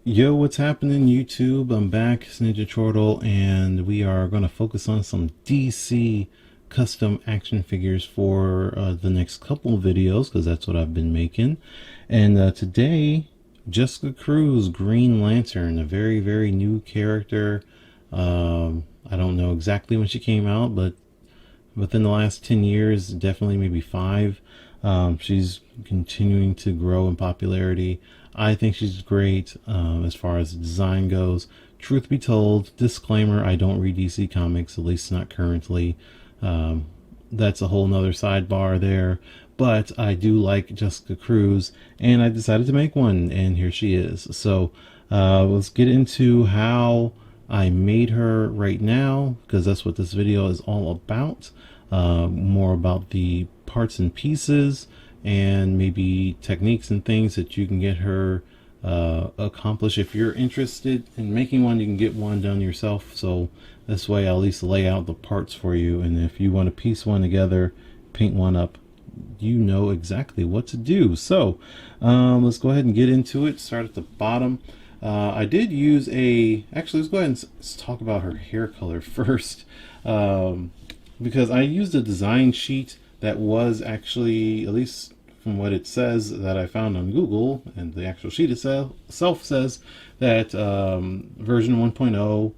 Yo, what's happening, YouTube? I'm back, it's Ninja Turtle, and we are going to focus on some DC custom action figures for the next couple of videos, because that's what I've been making. And today, Jessica Cruz, Green Lantern, a very, very new character. I don't know exactly when she came out, but within the last 10 years, definitely maybe five. She's continuing to grow in popularity. I think she's great as far as design goes. Truth be told, disclaimer, I don't read DC Comics, at least not currently. That's a whole nother sidebar there. But I do like Jessica Cruz, and I decided to make one, and here she is. So let's get into how I made her right now, because that's what this video is all about. More about the parts and pieces, and maybe techniques and things that you can get her accomplish. If you're interested in making one, you can get one done yourself. So this way I'll at least lay out the parts for you, and if you want to piece one together, paint one up, you know exactly what to do. So let's go ahead and get into it. Start at the bottom. I did use actually, let's go ahead and talk about her hair color first, because I used a design sheet that was actually, at least from what it says that I found on Google, and the actual sheet itself says that version 1.0,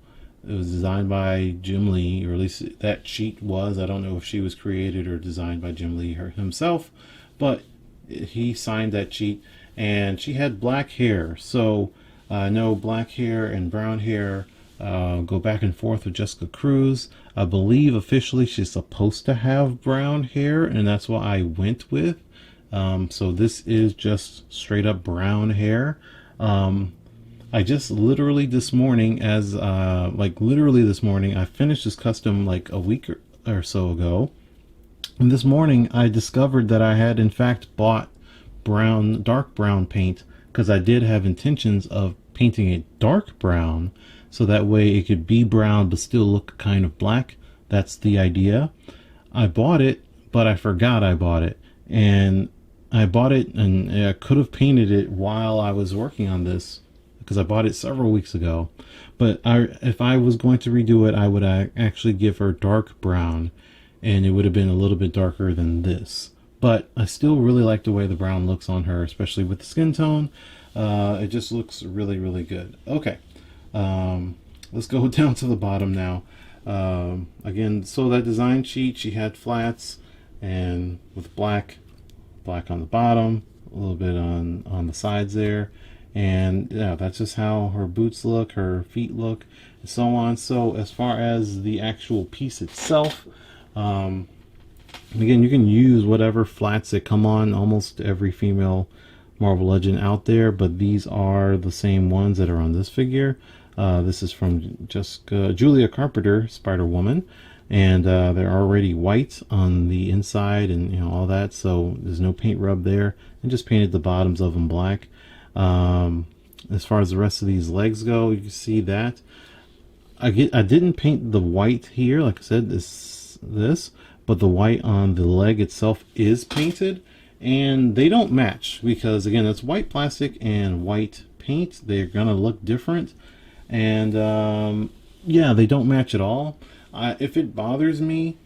it was designed by Jim Lee, or at least that sheet was. I don't know if she was created or designed by Jim Lee himself, but he signed that sheet, and she had black hair. So I know black hair and brown hair go back and forth with Jessica Cruz. I believe officially she's supposed to have brown hair, and that's what I went with. So this is just straight up brown hair. I just literally this morning, I finished this custom like a week or so ago. And this morning I discovered that I had in fact bought dark brown paint, because I did have intentions of painting it dark brown, so that way it could be brown but still look kind of black. That's the idea. I bought it, but I forgot I bought it. And I bought it, and I could have painted it while I was working on this, because I bought it several weeks ago. But if I was going to redo it, I would actually give her dark brown, and it would have been a little bit darker than this. But I still really like the way the brown looks on her, especially with the skin tone. It just looks really, really good. Okay, let's go down to the bottom now. Again, so that design sheet, she had flats, and with black on the bottom, a little bit on the sides there. And yeah, that's just how her boots look, her feet look, and so on. So as far as the actual piece itself, again, you can use whatever flats that come on almost every female Marvel Legend out there, but these are the same ones that are on this figure. This is from Julia Carpenter, Spider-Woman, and they're already white on the inside, and all that, so there's no paint rub there, and just painted the bottoms of them black. As far as the rest of these legs go, you can see that I didn't paint the white here, like I said, this, but the white on the leg itself is painted, and they don't match, because again, it's white plastic and white paint. They're gonna look different, and yeah, they don't match at all. If it bothers me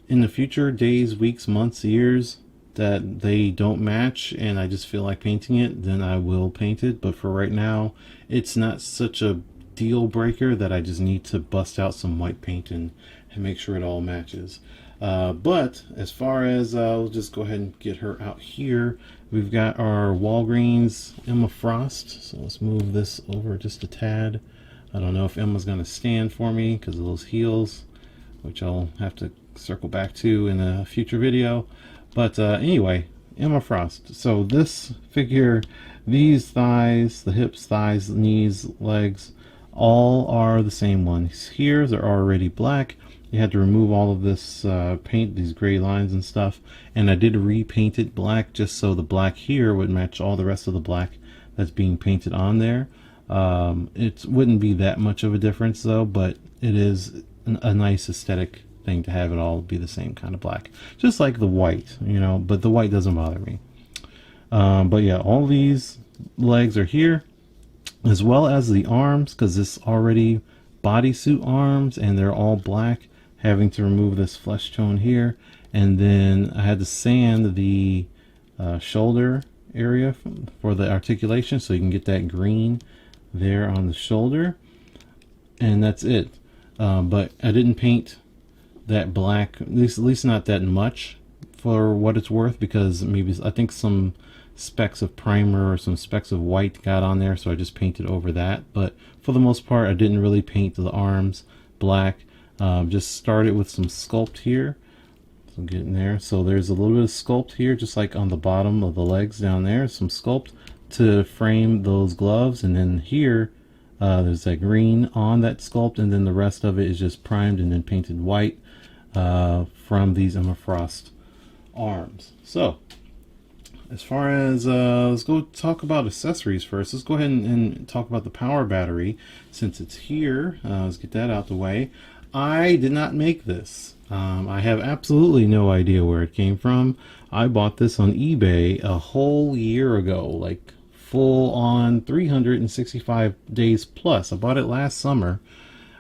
in the future days, weeks, months, years, that they don't match and I just feel like painting it, then I will paint it. But for right now, it's not such a deal breaker that I just need to bust out some white paint and make sure it all matches. But as far as we'll just go ahead and get her out here. We've got our Walgreens Emma Frost, so let's move this over just a tad. I don't know if Emma's gonna stand for me because of those heels, which I'll have to circle back to in a future video. But anyway, Emma Frost. So this figure, these thighs, the hips, thighs, knees, legs, all are the same ones. Here they're already black. You had to remove all of this paint, these gray lines and stuff, and I did repaint it black just so the black here would match all the rest of the black that's being painted on there. It wouldn't be that much of a difference though, but it is a nice aesthetic thing to have it all be the same kind of black, just like the white, but the white doesn't bother me. But yeah, all these legs are here. as well as the arms, because this already bodysuit arms and they're all black, having to remove this flesh tone here. And then I had to sand the shoulder area for the articulation, so you can get that green there on the shoulder, and that's it. But I didn't paint that black, at least not that much, for what it's worth, because maybe I think some specks of primer or some specks of white got on there, so I just painted over that. But for the most part, I didn't really paint the arms black. Just started with some sculpt here, so getting there. So there's a little bit of sculpt here, just like on the bottom of the legs down there, some sculpt to frame those gloves. And then here there's that green on that sculpt, and then the rest of it is just primed and then painted white from these Emma Frost arms. So as far as let's go talk about accessories first. Let's go ahead and talk about the power battery since it's here. Let's get that out the way. I did not make this. I have absolutely no idea where it came from. I bought this on eBay a whole year ago, like full on 365 days plus. I bought it last summer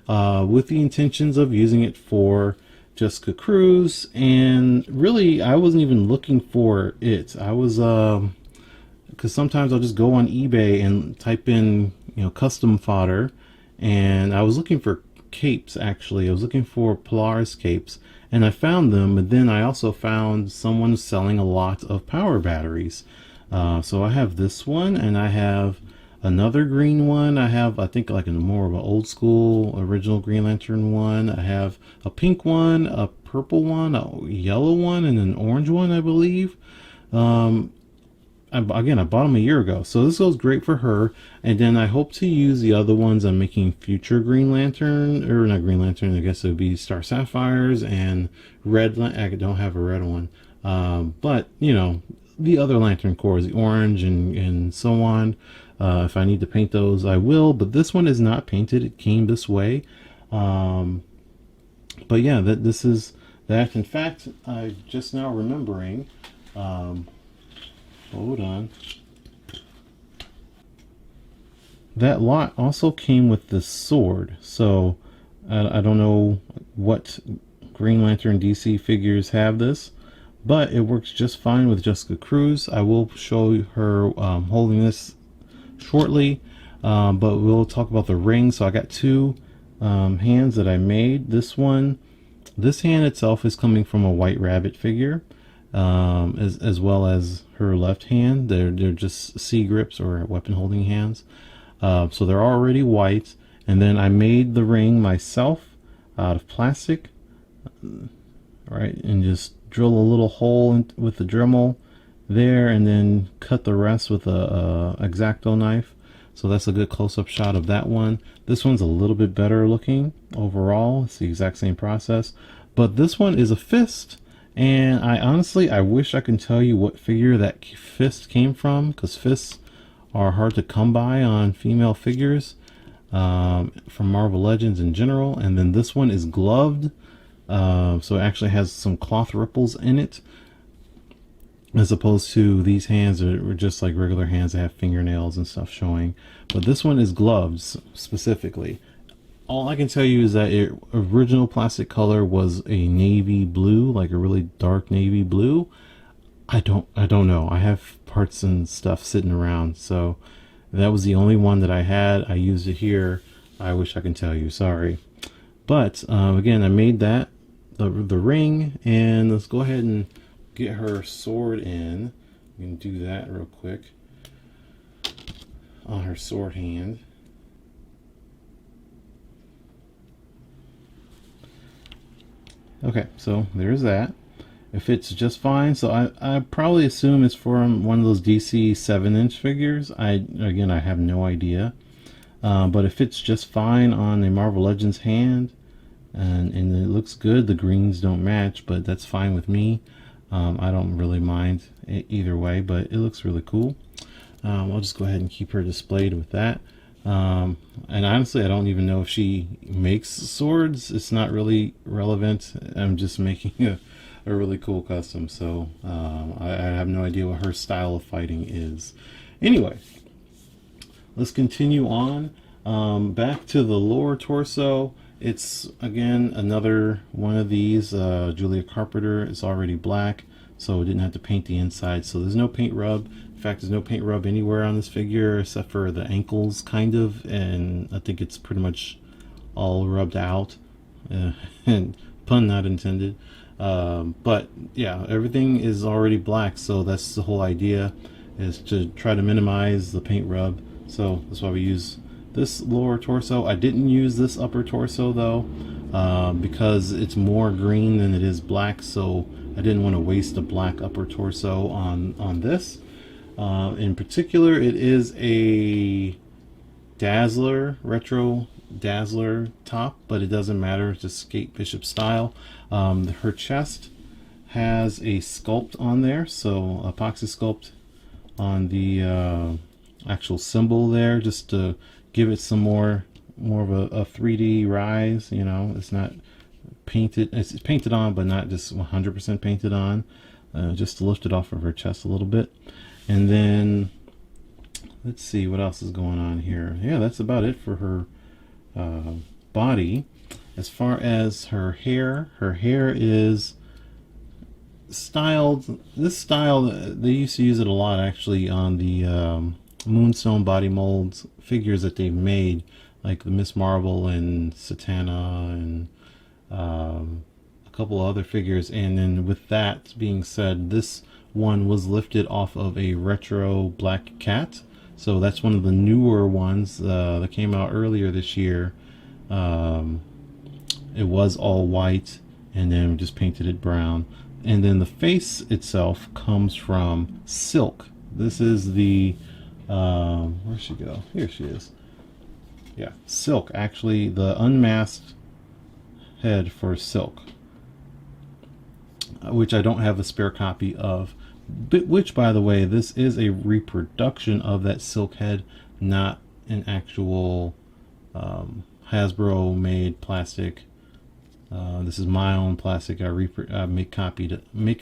with the intentions of using it for Jessica Cruz, and really I wasn't even looking for it. I was because sometimes I'll just go on eBay and type in, you know, custom fodder, and I was looking for capes. Actually, I was looking for Polaris capes, and I found them. But then I also found someone selling a lot of power batteries. So I have this one, and I have another green one. I have, I think, like a more of an old school original Green Lantern one. I have a pink one, a purple one, a yellow one, and an orange one, I believe. Again, I bought them a year ago, so this goes great for her. And then I hope to use the other ones I'm making future Green Lantern, or not Green Lantern, I guess it would be Star Sapphires and Red. I don't have a red one, but you know, the other Lantern cores, the orange and so on. If I need to paint those, I will. But this one is not painted; it came this way. But yeah, this is that. In fact, I just now remembering. Hold on. That lot also came with this sword. So I don't know what Green Lantern DC figures have this, but it works just fine with Jessica Cruz. I will show her holding this shortly, but we'll talk about the ring. So I got two hands that I made. This hand itself is coming from a White Rabbit figure, as well as her left hand. They're just C grips or weapon holding hands. So they're already white. And then I made the ring myself out of plastic, right, and just drill a little hole with the Dremel there, and then cut the rest with a X-Acto knife. So that's a good close-up shot of that one. This one's a little bit better looking overall. It's the exact same process, but this one is a fist. And I honestly wish I can tell you what figure that fist came from, because fists are hard to come by on female figures from Marvel Legends in general. And then this one is gloved, so it actually has some cloth ripples in it, as opposed to these hands are just like regular hands that have fingernails and stuff showing. But this one is gloved specifically. All I can tell you is that its original plastic color was a navy blue, like a really dark navy blue. I don't know. I have parts and stuff sitting around, so that was the only one that I had. I used it here. I wish I could tell you. Sorry. But again, I made that the ring, and let's go ahead and get her sword in. We can do that real quick on her sword hand. Okay, so there's that. It fits just fine. So I probably assume it's from one of those DC 7-inch figures. Again, I have no idea. But it fits just fine on a Marvel Legends hand. And it looks good. The greens don't match, but that's fine with me. I don't really mind either way, but it looks really cool. I'll just go ahead and keep her displayed with that. And honestly, I don't even know if she makes swords. It's not really relevant. I'm just making a really cool custom, so I have no idea what her style of fighting is. Anyway, let's continue on. Back to the lower torso. It's again another one of these. Julia Carpenter is already black, so we didn't have to paint the inside. So there's no paint rub. In fact, there's no paint rub anywhere on this figure except for the ankles, kind of, and I think it's pretty much all rubbed out. And pun not intended. But yeah, everything is already black, so that's the whole idea, is to try to minimize the paint rub. So that's why we use this lower torso. I didn't use this upper torso though, because it's more green than it is black, so I didn't want to waste a black upper torso on this. In particular, it is a Dazzler, retro Dazzler top, but it doesn't matter, it's just Kate Bishop style. Her chest has a sculpt on there, so epoxy sculpt on the actual symbol there, just to give it some more of a 3D rise. You know, it's not painted, it's painted on, but not just 100% painted on, just to lift it off of her chest a little bit. And then let's see what else is going on here. Yeah, that's about it for her body. As far as her hair is styled. This style, they used to use it a lot actually on the Moonstone body molds figures that they've made, like the Miss Marvel and Satana and a couple other figures. And then with that being said, this one was lifted off of a retro Black Cat. So that's one of the newer ones that came out earlier this year. It was all white, and then we just painted it brown. And then the face itself comes from Silk. This is the where'd she go? Here she is. Yeah, Silk, actually the unmasked head for Silk, which I don't have a spare copy of, but which, by the way, this is a reproduction of that Silk head, not an actual Hasbro made plastic. This is my own plastic. I make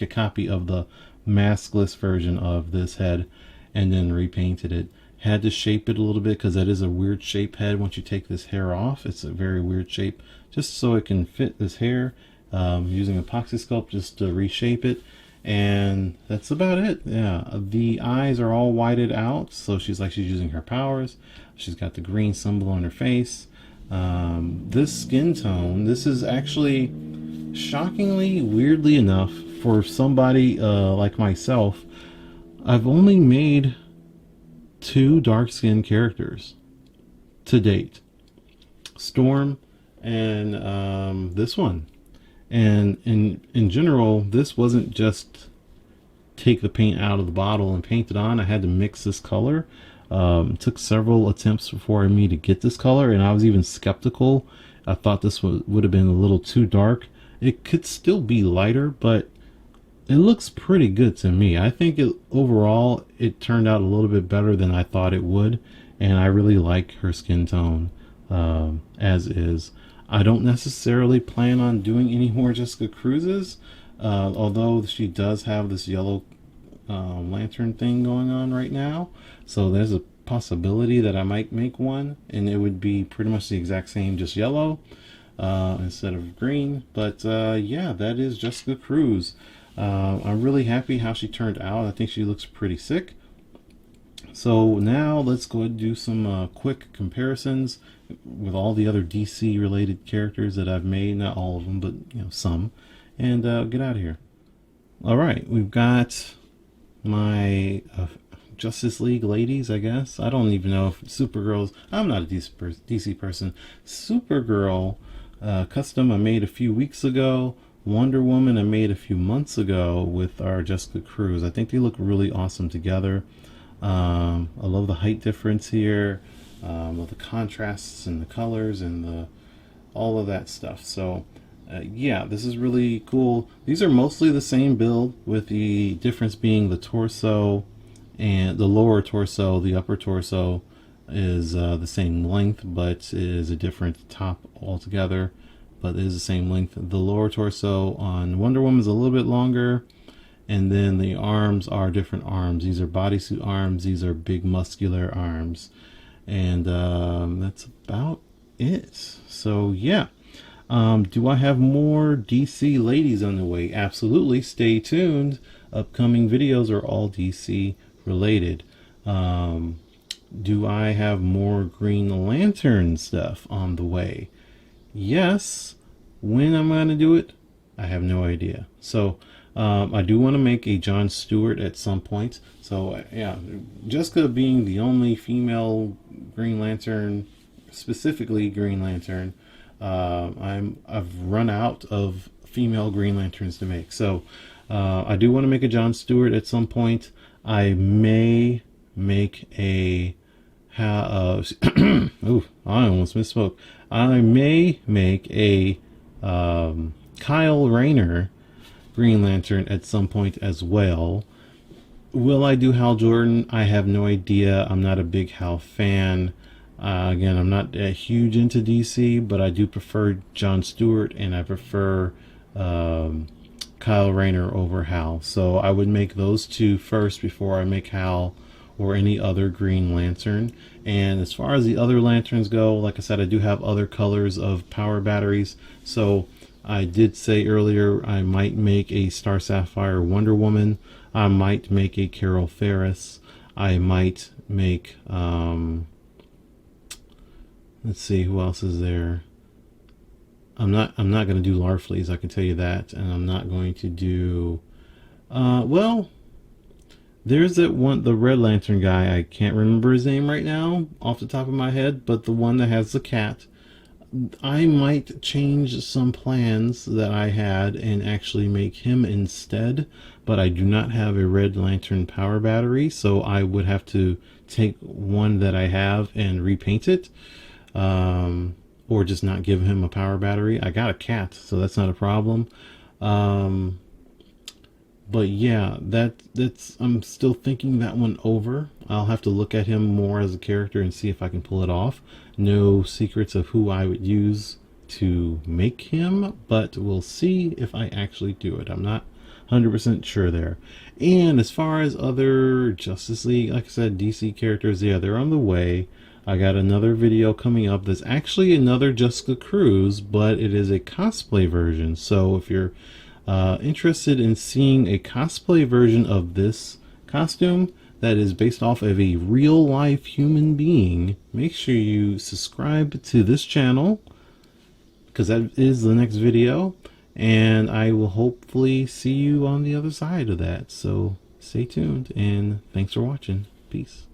a copy of the maskless version of this head, and then repainted it. Had to shape it a little bit because that is a weird shape head. Once you take this hair off, it's a very weird shape, just so it can fit this hair. Using epoxy sculpt just to reshape it, and that's about it. Yeah, the eyes are all whited out, so she's using her powers. She's got the green symbol on her face. This skin tone, this is actually shockingly, weirdly enough, for somebody like myself, I've only made 2 dark skinned characters to date, Storm and this one. And in general, this wasn't just take the paint out of the bottle and paint it on. I had to mix this color. It took several attempts for me to get this color, and I was even skeptical. I thought this would have been a little too dark. It could still be lighter, but it looks pretty good to me. I think overall it turned out a little bit better than I thought it would, and I really like her skin tone as is. I don't necessarily plan on doing any more Jessica Cruz's, although she does have this yellow lantern thing going on right now, so there's a possibility that I might make one, and it would be pretty much the exact same, just yellow instead of green. But yeah, that is Jessica Cruz. I'm really happy how she turned out. I think she looks pretty sick. So now let's go ahead and do some quick comparisons with all the other DC related characters that I've made. Not all of them, but you know, some. And get out of here. Alright, we've got my Justice League ladies, I guess. I don't even know if Supergirl's... I'm not a DC person. Supergirl custom I made a few weeks ago. Wonder Woman I made a few months ago with our Jessica Cruz. I think they look really awesome together. I love the height difference here. Love the contrasts and the colors and all of that stuff. So yeah, this is really cool. These are mostly the same build, with the difference being the torso and the lower torso. The upper torso is the same length, but is a different top altogether, but it is the same length. The lower torso on Wonder Woman is a little bit longer, and then the arms are different arms. These are bodysuit arms. These are big muscular arms. And that's about it. So yeah. Do I have more DC ladies on the way? Absolutely. Stay tuned. Upcoming videos are all DC related. Do I have more Green Lantern stuff on the way? Yes. When I'm going to do it, I have no idea. So I do want to make a John Stewart at some point. So yeah, Jessica being the only female Green Lantern, specifically Green Lantern, I've run out of female Green Lanterns to make. So I do want to make a John Stewart at some point. I may make a ooh, I almost misspoke. I may make a Kyle Rayner Green Lantern at some point as well. Will I do Hal Jordan? I have no idea. I'm not a big Hal fan. Again, I'm not huge into DC, but I do prefer John Stewart, and I prefer Kyle Rayner over Hal. So I would make those two first before I make Hal or any other Green Lantern. And as far as the other lanterns go, like I said, I do have other colors of power batteries. So I did say earlier I might make a Star Sapphire Wonder Woman. I might make a Carol Ferris. I might make let's see, who else is there? I'm not going to do Larfleeze, I can tell you that, and I'm not going to do well, there's that one, the Red Lantern guy. I can't remember his name right now off the top of my head, but the one that has the cat. I might change some plans that I had and actually make him instead, but I do not have a Red Lantern power battery, so I would have to take one that I have and repaint it, or just not give him a power battery. I got a cat, so that's not a problem. But yeah, that's I'm still thinking that one over. I'll have to look at him more as a character and see if I can pull it off. No secrets of who I would use to make him, but we'll see if I actually do it. I'm not 100% sure there. And as far as other Justice League, like I said, DC characters, yeah, they're on the way. I got another video coming up that's actually another Jessica Cruz, but it is a cosplay version. So if you're interested in seeing a cosplay version of this costume that is based off of a real life human being, make sure you subscribe to this channel, because that is the next video, and I will hopefully see you on the other side of that. So stay tuned, and thanks for watching. Peace.